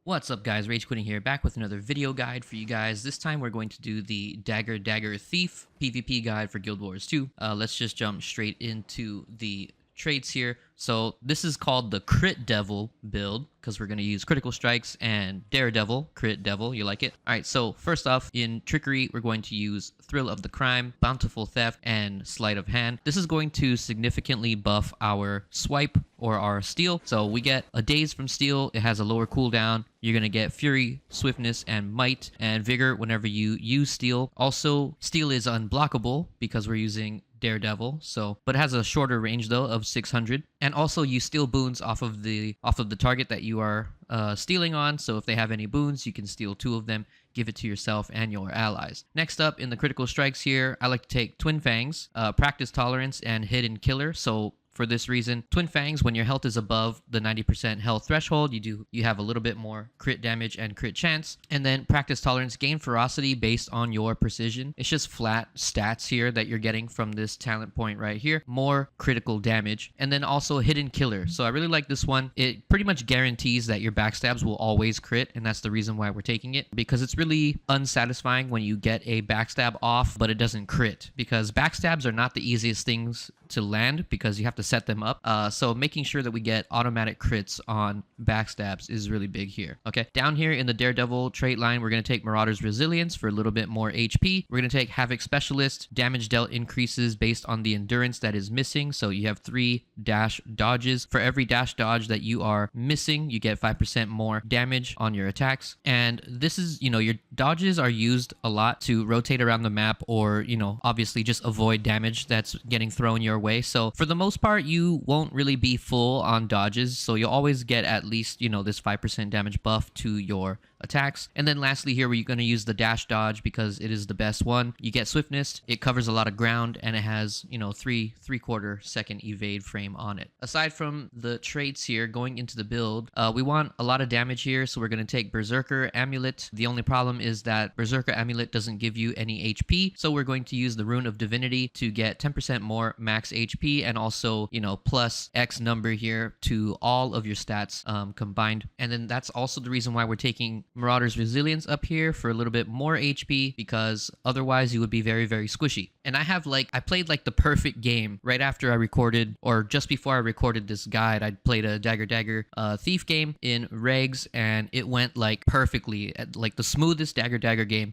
What's up guys, Rage Quitting here, back with another video guide for you guys. This time we're going to do the Dagger Dagger Thief PvP guide for Guild Wars 2. Let's just jump straight into the traits here. So this is called the Crit Devil build because we're going to use critical strikes and Daredevil, Crit Devil, you like it? Alright, so first off, in Trickery, we're going to use Thrill of the Crime, Bountiful Theft, and Sleight of Hand. This is going to significantly buff our Swipe or our Steal. So we get a Daze from Steal, it has a lower cooldown. You're going to get Fury, Swiftness, and Might, and Vigor whenever you use Steal. Also, Steal is unblockable because we're using Daredevil, but it has a shorter range though of 600, and also you steal boons off of the target that you are stealing on. So if they have any boons, you can steal 2 of them, give it to yourself and your allies. Next up in the critical strikes here, I like to take Twin Fangs, Practice Tolerance, and Hidden Killer. So for this reason, Twin Fangs, when your health is above the 90% health threshold, you have a little bit more crit damage and crit chance. And then Practice Tolerance, gain ferocity based on your precision. It's just flat stats here that you're getting from this talent point right here. More critical damage. And then also Hidden Killer. So I really like this one. It pretty much guarantees that your backstabs will always crit, and that's the reason why we're taking it, because it's really unsatisfying when you get a backstab off but it doesn't crit, because backstabs are not the easiest things to land because you have to set them up. So making sure that we get automatic crits on backstabs is really big here. Okay, down here in the Daredevil trait line, we're going to take Marauder's Resilience for a little bit more HP. We're going to take Havoc Specialist. Damage dealt increases based on the endurance that is missing. So you have 3 dash dodges. For every dash dodge that you are missing, you get 5% more damage on your attacks. And this is, your dodges are used a lot to rotate around the map, or, obviously just avoid damage that's getting thrown your way. So for the most part, you won't really be full on dodges, so you'll always get at least, this 5% damage buff to your attacks. And then lastly here, we're going to use the dash dodge because it is the best one. You get Swiftness, it covers a lot of ground, and it has, 3/4 second evade frame on it. Aside from the traits here, going into the build, we want a lot of damage here, so we're going to take Berserker Amulet. The only problem is that Berserker Amulet doesn't give you any HP, so we're going to use the Rune of Divinity to get 10% more max HP, and also, plus X number here to all of your stats combined. And then that's also the reason why we're taking Marauder's Resilience up here for a little bit more HP, because otherwise you would be very, very squishy. And I played like the perfect game right after I recorded, or just before I recorded this guide. I played a Dagger Dagger Thief game in Regs, and it went like perfectly, like the smoothest Dagger Dagger game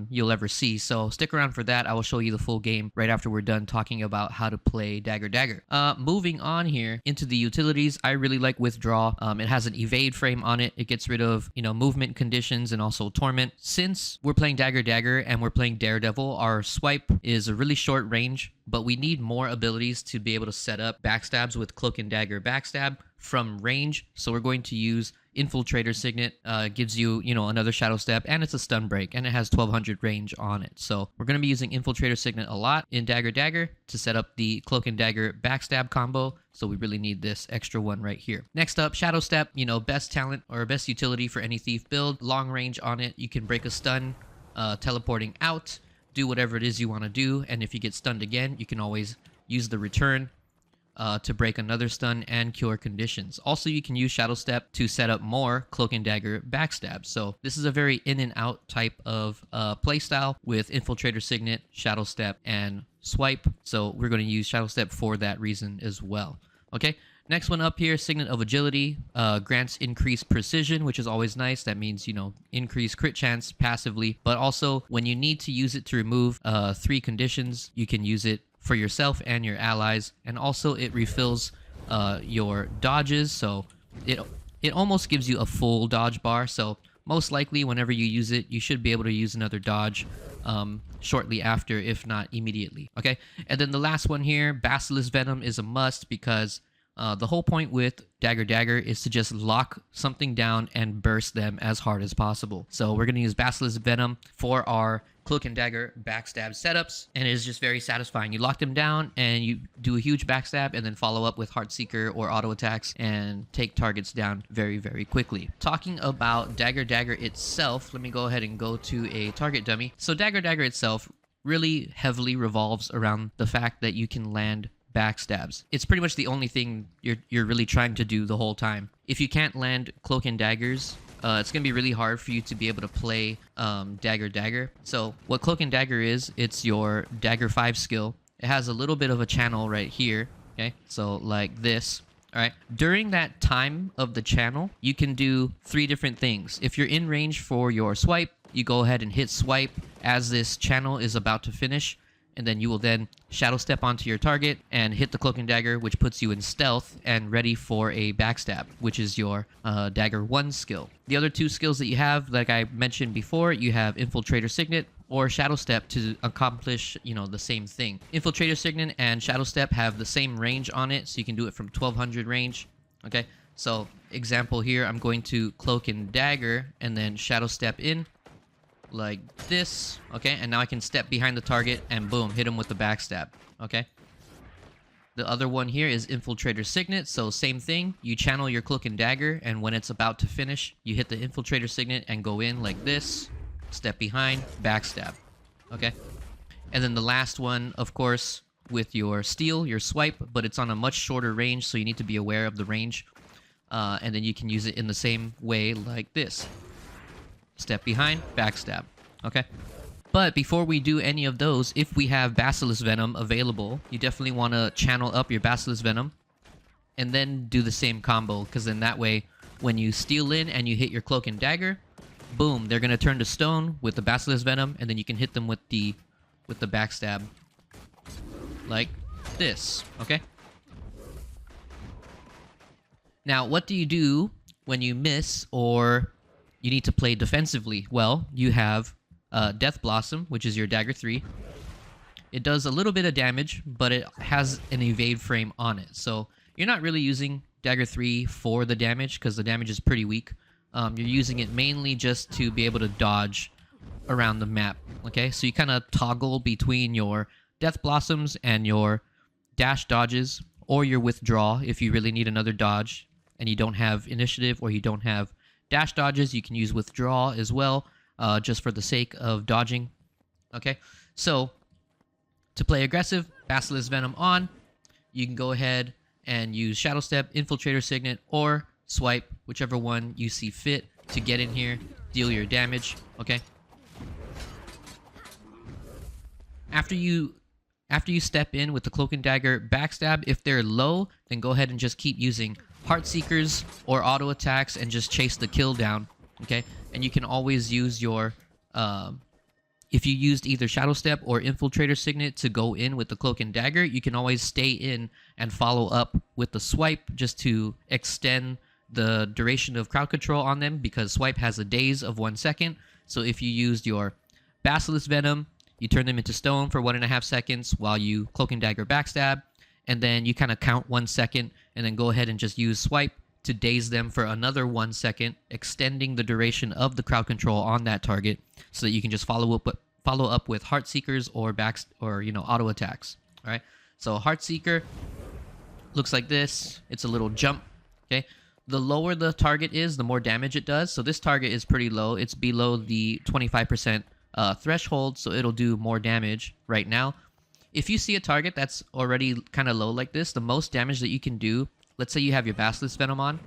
you'll ever see. So stick around for that. I will show you the full game right after we're done talking about how to play Dagger Dagger. Moving on here into the utilities, I really like Withdraw. It has an evade frame on it. It gets rid of, movement conditions and also torment. Since we're playing Dagger Dagger and we're playing Daredevil, our swipe is a really short range, but we need more abilities to be able to set up backstabs with Cloak and Dagger backstab from range. So we're going to use Infiltrator Signet. Gives you, another Shadow Step, and it's a stun break, and it has 1200 range on it. So we're going to be using Infiltrator Signet a lot in Dagger Dagger to set up the Cloak and Dagger backstab combo. So we really need this extra one right here. Next up, Shadow Step, best talent or best utility for any thief build. Long range on it. You can break a stun, teleporting out, do whatever it is you want to do, and if you get stunned again, you can always use the return to break another stun and cure conditions. Also, you can use Shadow Step to set up more Cloak and Dagger backstab. So this is a very in and out type of playstyle with Infiltrator Signet, Shadow Step, and Swipe. So we're going to use Shadow Step for that reason as well. Okay. Next one up here, Signet of Agility, grants increased precision, which is always nice. That means, increased crit chance passively, but also when you need to use it to remove 3 conditions, you can use it for yourself and your allies. And also it refills your dodges, so it almost gives you a full dodge bar. So most likely whenever you use it, you should be able to use another dodge shortly after, if not immediately. Okay, and then the last one here, Basilisk Venom, is a must because the whole point with Dagger Dagger is to just lock something down and burst them as hard as possible. So we're going to use Basilisk Venom for our Cloak and Dagger backstab setups, and it is just very satisfying. You lock them down and you do a huge backstab, and then follow up with Heartseeker or auto attacks and take targets down very, very quickly. Talking about Dagger Dagger itself, let me go ahead and go to a target dummy. So Dagger Dagger itself really heavily revolves around the fact that you can land backstabs. It's pretty much the only thing you're really trying to do the whole time. If you can't land Cloak and Daggers, it's going to be really hard for you to be able to play Dagger Dagger. So what Cloak and Dagger is, it's your Dagger 5 skill. It has a little bit of a channel right here, okay? So like this, all right? During that time of the channel, you can do 3 different things. If you're in range for your swipe, you go ahead and hit swipe as this channel is about to finish, and then you will then shadow step onto your target and hit the Cloak and Dagger, which puts you in stealth and ready for a backstab, which is your Dagger 1 skill. The other 2 skills that you have, like I mentioned before, you have Infiltrator Signet or Shadow Step to accomplish, you know, the same thing. Infiltrator Signet and Shadow Step have the same range on it, so you can do it from 1200 range, okay? So, example here, I'm going to Cloak and Dagger and then Shadow Step in, like this, okay? And now I can step behind the target and boom, hit him with the backstab, okay? The other one here is Infiltrator Signet, so same thing. You channel your Cloak and Dagger, and when it's about to finish, you hit the Infiltrator Signet and go in like this, step behind, backstab, okay? And then the last one, of course, with your steal, your swipe, but it's on a much shorter range, so you need to be aware of the range. And then you can use it in the same way like this. Step behind, backstab, okay? But before we do any of those, if we have Basilisk Venom available, you definitely want to channel up your Basilisk Venom and then do the same combo, because then that way, when you steal in and you hit your Cloak and Dagger, boom, they're going to turn to stone with the Basilisk Venom, and then you can hit them with the backstab. Like this, okay? Now, what do you do when you miss or you need to play defensively? Well, you have Death Blossom, which is your Dagger 3. It does a little bit of damage, but it has an evade frame on it. So you're not really using Dagger 3 for the damage, because the damage is pretty weak. You're using it mainly just to be able to dodge around the map, okay? So you kind of toggle between your Death Blossoms and your dash dodges, or your withdraw if you really need another dodge and you don't have initiative or you don't have dash dodges. You can use withdraw as well, just for the sake of dodging, okay? So to play aggressive, Basilisk Venom on, you can go ahead and use Shadow Step, Infiltrator Signet, or swipe, whichever one you see fit to get in here, deal your damage, okay? After you step in with the Cloak and Dagger backstab, if they're low, then go ahead and just keep using Heart Seekers or auto attacks and just chase the kill down, okay? And you can always use your, if you used either Shadow Step or Infiltrator Signet to go in with the Cloak and Dagger, you can always stay in and follow up with the swipe just to extend the duration of crowd control on them, because swipe has a daze of 1 second. So if you used your Basilisk Venom, you turn them into stone for 1.5 seconds while you Cloak and Dagger backstab, and then you kind of count 1 second and then go ahead and just use swipe to daze them for another 1 second, extending the duration of the crowd control on that target, so that you can just follow up with Heart Seekers or auto attacks. All right. So Heart Seeker looks like this. It's a little jump. Okay. The lower the target is, the more damage it does. So this target is pretty low. It's below the 25% threshold, so it'll do more damage right now. If you see a target that's already kind of low like this, the most damage that you can do, let's say you have your Basilisk Venom on,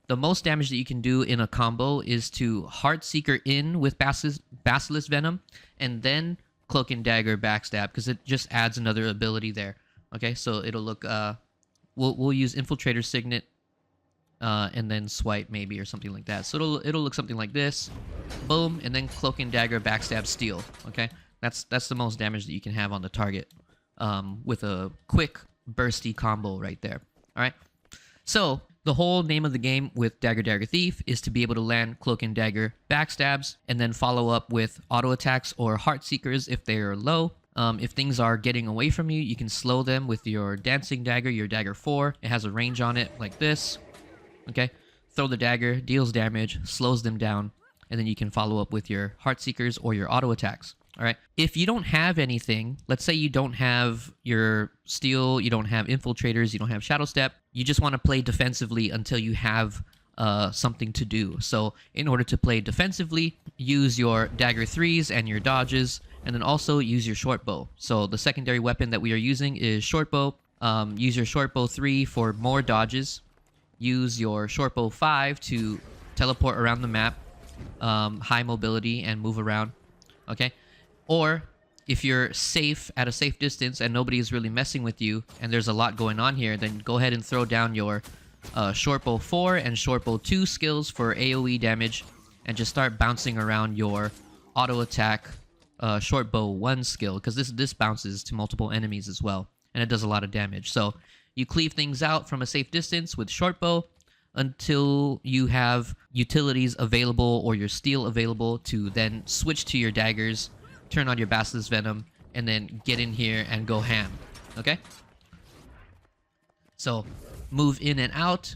the most damage that you can do in a combo is to Heart Seeker in with Basilisk Venom and then Cloak and Dagger backstab, because it just adds another ability there. Okay, so it'll look, we'll use Infiltrator Signet and then swipe maybe or something like that. So it'll look something like this, boom, and then Cloak and Dagger backstab steal. Okay, that's the most damage that you can have on the target with a quick bursty combo right there. All right, so the whole name of the game with Dagger Dagger Thief is to be able to land Cloak and Dagger backstabs and then follow up with auto attacks or Heart Seekers if they are low. If things are getting away from you, you can slow them with your Dancing Dagger, your Dagger 4. It has a range on it like this. Okay, throw the dagger, deals damage, slows them down, and then you can follow up with your Heart Seekers or your auto attacks. All right, if you don't have anything, let's say you don't have your Steal, you don't have Infiltrators, you don't have Shadow Step, you just want to play defensively until you have something to do. So in order to play defensively, use your Dagger 3s and your dodges, and then also use your short bow. So the secondary weapon that we are using is short bow. Use your short bow 3 for more dodges. Use your short bow 5 to teleport around the map, high mobility, and move around. Okay, or if you're safe at a safe distance and nobody is really messing with you, and there's a lot going on here, then go ahead and throw down your Shortbow 4 and Shortbow 2 skills for AoE damage, and just start bouncing around your auto attack Shortbow 1 skill, because this bounces to multiple enemies as well, and it does a lot of damage. So you cleave things out from a safe distance with Shortbow until you have utilities available or your steel available to then switch to your daggers, turn on your Basilisk Venom, and then get in here and go ham. Okay? So move in and out,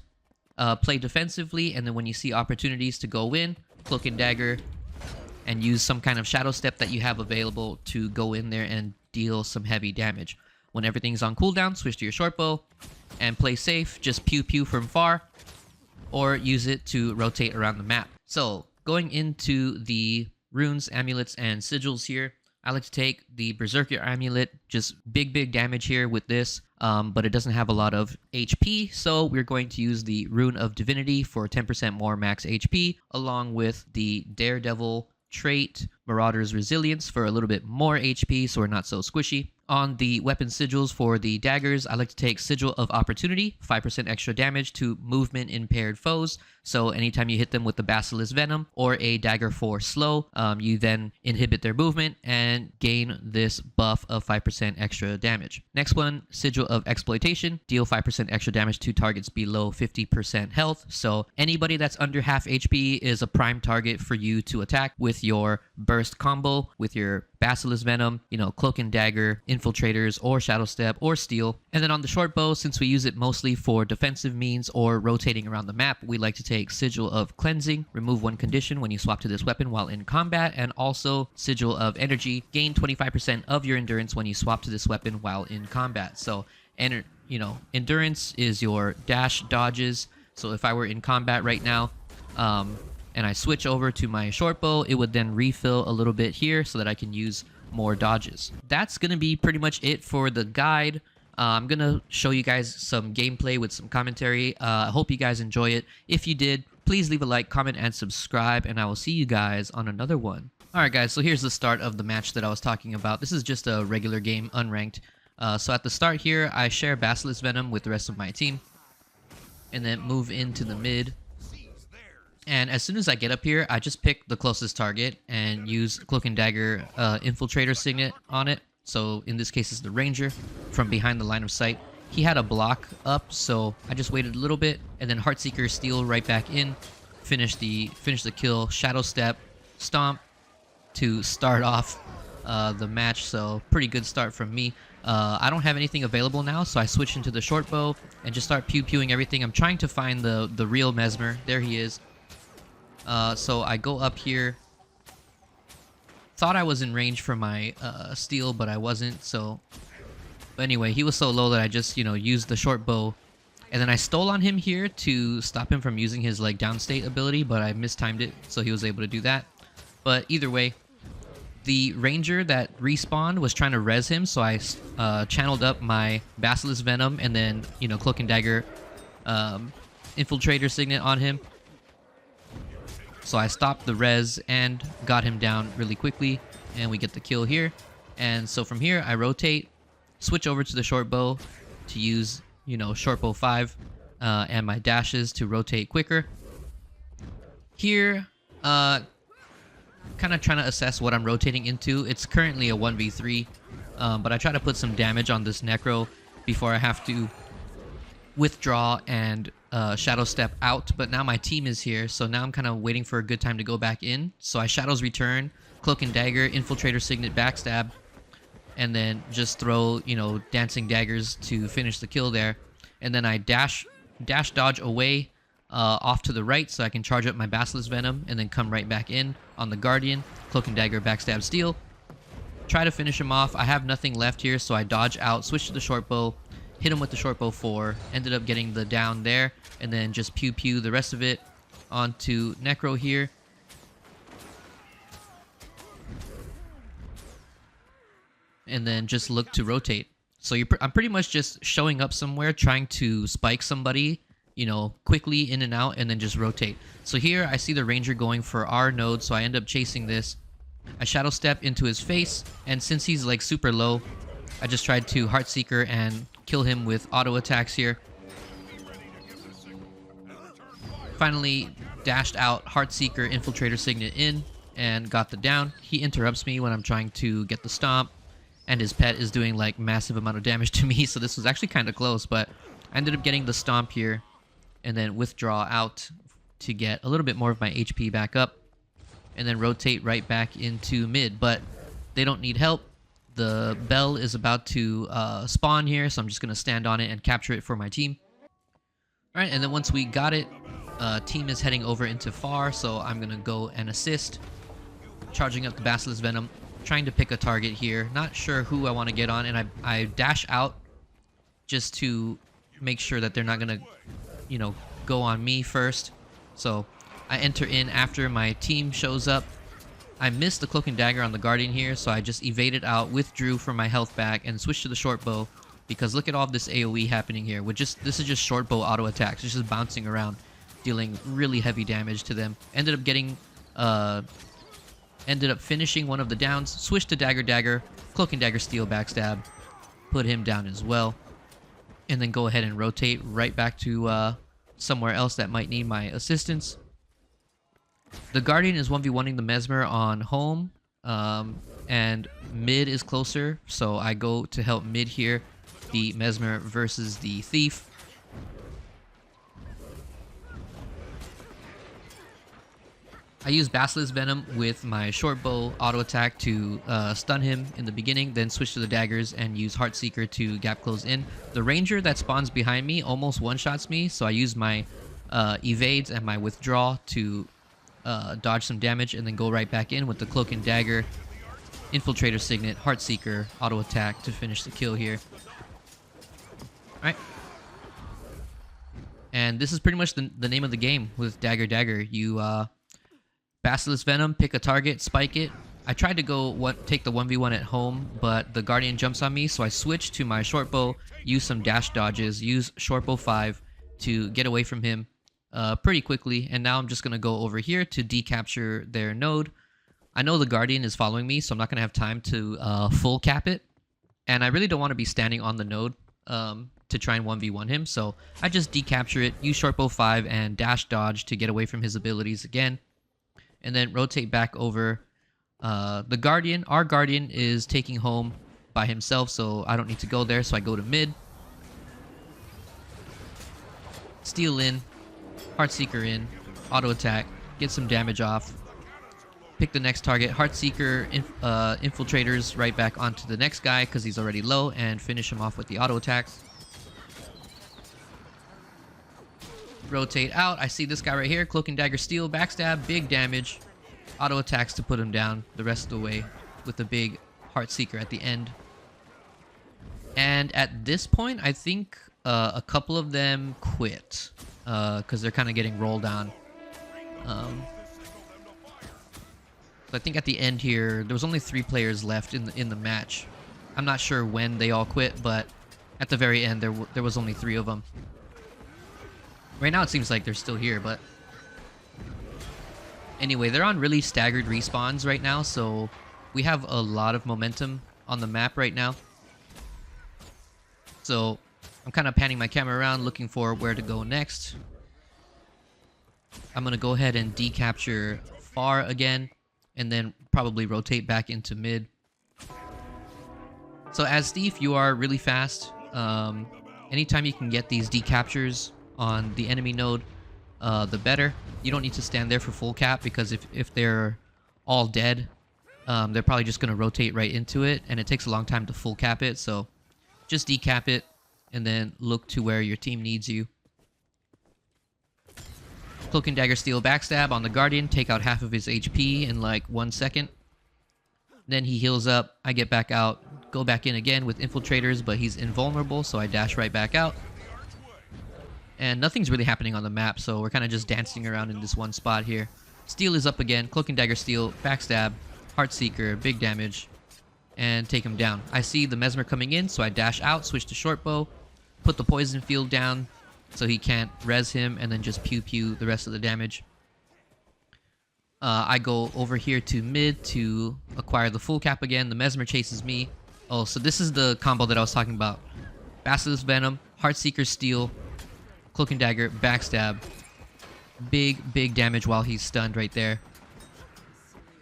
play defensively, and then when you see opportunities to go in, Cloak and Dagger, and use some kind of Shadow Step that you have available to go in there and deal some heavy damage. When everything's on cooldown, switch to your Shortbow and play safe. Just pew pew from far, or use it to rotate around the map. So going into the runes, amulets, and sigils here, I like to take the Berserker Amulet, just big damage here with this, but it doesn't have a lot of HP, so we're going to use the Rune of Divinity for 10% more max HP, along with the Daredevil trait, Marauder's Resilience, for a little bit more HP, so we're not so squishy. On the weapon sigils for the daggers, I like to take Sigil of Opportunity, 5% extra damage to movement impaired foes. So anytime you hit them with the Basilisk Venom or a Dagger 4 slow, you then inhibit their movement and gain this buff of 5% extra damage. Next one, Sigil of Exploitation, deal 5% extra damage to targets below 50% health. So anybody that's under half HP is a prime target for you to attack with your burst combo, with your Basilisk Venom, you know, Cloak and Dagger, Infiltrators, or Shadow Step, or Steel. And then on the Shortbow, since we use it mostly for defensive means or rotating around the map, we like to take Sigil of Cleansing, remove one condition when you swap to this weapon while in combat, and also Sigil of Energy, gain 25% of your endurance when you swap to this weapon while in combat. So, endurance is your dash dodges. So if I were in combat right now, and I switch over to my Shortbow, it would then refill a little bit here so that I can use more dodges. That's going to be pretty much it for the guide. I'm going to show you guys some gameplay with some commentary. I hope you guys enjoy it. If you did, please leave a like, comment, and subscribe, and I will see you guys on another one. Alright guys, so here's the start of the match that I was talking about. This is just a regular game, unranked. So at the start here, I share Basilisk Venom with the rest of my team, and then move into the mid. And as soon as I get up here, I just pick the closest target and use Cloak and Dagger Infiltrator Signet on it. So in this case, it's the Ranger from behind the line of sight. He had a block up, so I just waited a little bit, and then Heartseeker Steel right back in, finish the kill, Shadow Step, Stomp to start off the match. So pretty good start from me. I don't have anything available now, so I switch into the Shortbow and just start pew-pewing everything. I'm trying to find the real Mesmer. There he is. So I go up here. Thought I was in range for my steel, but I wasn't. So, but anyway, he was so low that I just, used the Shortbow, and then I stole on him here to stop him from using his like downstate ability, but I mistimed it, so he was able to do that. But either way, the Ranger that respawned was trying to res him, so I channeled up my Basilisk Venom and then Cloak and Dagger Infiltrator Signet on him. So I stopped the res and got him down really quickly, and we get the kill here. And so from here, I rotate, switch over to the Shortbow to use, Shortbow 5 and my dashes to rotate quicker. Here, kind of trying to assess what I'm rotating into. It's currently a 1v3, but I try to put some damage on this Necro before I have to withdraw and Shadow Step out. But now my team is here, so now I'm kind of waiting for a good time to go back in. So I Shadows Return, Cloak and Dagger, Infiltrator Signet, Backstab, and then just throw, Dancing Daggers to finish the kill there. And then I dash dodge away off to the right so I can charge up my Basilisk Venom and then come right back in on the Guardian, Cloak and Dagger, Backstab, Steel. Try to finish him off. I have nothing left here, so I dodge out, switch to the Shortbow, hit him with the Shortbow 4, ended up getting the down there, and then just pew-pew the rest of it onto Necro here. And then just look to rotate. So I'm pretty much just showing up somewhere, trying to spike somebody, you know, quickly in and out and then just rotate. So here I see the ranger going for our node, so I end up chasing this. I shadow step into his face, and since he's like super low, I just tried to Heartseeker and kill him with auto attacks here. Finally dashed out Heartseeker Infiltrator Signet in and got the down. He interrupts me when I'm trying to get the stomp, and his pet is doing like massive amount of damage to me, so this was actually kind of close, but I ended up getting the stomp here and then withdraw out to get a little bit more of my HP back up and then rotate right back into mid, but they don't need help. The bell is about to spawn here, so I'm just going to stand on it and capture it for my team. Alright, and then once we got it, team is heading over into far, so I'm going to go and assist. Charging up the Basilisk Venom, trying to pick a target here. Not sure who I want to get on, and I dash out just to make sure that they're not going to, you know, go on me first. So I enter in after my team shows up. I missed the Cloak and Dagger on the Guardian here, so I just evaded out, withdrew for my health back, and switched to the short bow. Because look at all this AoE happening here. This is just short bow auto attacks. It's just bouncing around, dealing really heavy damage to them. Ended up getting, ended up finishing one of the downs. Switched to Dagger Dagger, Cloak and Dagger Steel backstab, put him down as well, and then go ahead and rotate right back to somewhere else that might need my assistance. The Guardian is 1v1ing the Mesmer on home, and mid is closer, so I go to help mid here, the Mesmer versus the Thief. I use Basilisk Venom with my short bow auto attack to stun him in the beginning, then switch to the daggers and use Heartseeker to gap close in. The Ranger that spawns behind me almost one-shots me, so I use my evades and my withdraw to dodge some damage and then go right back in with the Cloak and Dagger, Infiltrator Signet, Heartseeker, auto attack to finish the kill here. Alright. And this is pretty much the name of the game with Dagger Dagger. You Basilisk Venom, pick a target, spike it. I tried to go take the 1v1 at home, but the Guardian jumps on me, so I switch to my short bow, use some dash dodges, use short bow 5 to get away from him pretty quickly, and now I'm just going to go over here to decapture their node. I know the Guardian is following me, so I'm not going to have time to full cap it, and I really don't want to be standing on the node to try and 1v1 him, so I just decapture it, use short bow 5 and dash dodge to get away from his abilities again, and then rotate back over. The Guardian, our Guardian is taking home by himself, so I don't need to go there, so I go to mid. Steal in, Heartseeker in, auto attack, get some damage off. Pick the next target, Heartseeker, infiltrators right back onto the next guy because he's already low, and finish him off with the auto attacks. Rotate out, I see this guy right here, Cloak and Dagger Steel, backstab, big damage. Auto attacks to put him down the rest of the way with the big Heartseeker at the end. And at this point, I think a couple of them quit because they're kind of getting rolled on. So I think at the end here, there was only 3 players left in the match. I'm not sure when they all quit, but at the very end, there was only 3 of them. Right now, it seems like they're still here, but anyway, they're on really staggered respawns right now, so we have a lot of momentum on the map right now. So I'm kind of panning my camera around, looking for where to go next. I'm going to go ahead and decapture far again, and then probably rotate back into mid. So as Thief, you are really fast. Anytime you can get these decaptures on the enemy node, the better. You don't need to stand there for full cap, because if they're all dead, they're probably just going to rotate right into it, and it takes a long time to full cap it, so just decap it, and then look to where your team needs you. Cloak and Dagger Steel backstab on the Guardian, take out half of his HP in like 1 second. Then he heals up, I get back out, go back in again with infiltrators, but he's invulnerable, so I dash right back out. And nothing's really happening on the map, so we're kind of just dancing around in this one spot here. Steel is up again, Cloak and Dagger Steel, backstab, Heartseeker, big damage, and take him down. I see the Mesmer coming in, so I dash out, switch to short bow, put the poison field down, so he can't res him and then just pew pew the rest of the damage. I go over here to mid to acquire the full cap again. The Mesmer chases me. Oh, so this is the combo that I was talking about. Basilisk Venom, Heartseeker Steel, Cloak and Dagger, Backstab. Big damage while he's stunned right there.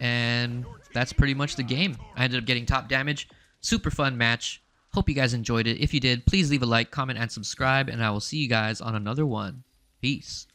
And that's pretty much the game. I ended up getting top damage. Super fun match. Hope you guys enjoyed it. If you did, please leave a like, comment, and subscribe. And I will see you guys on another one. Peace.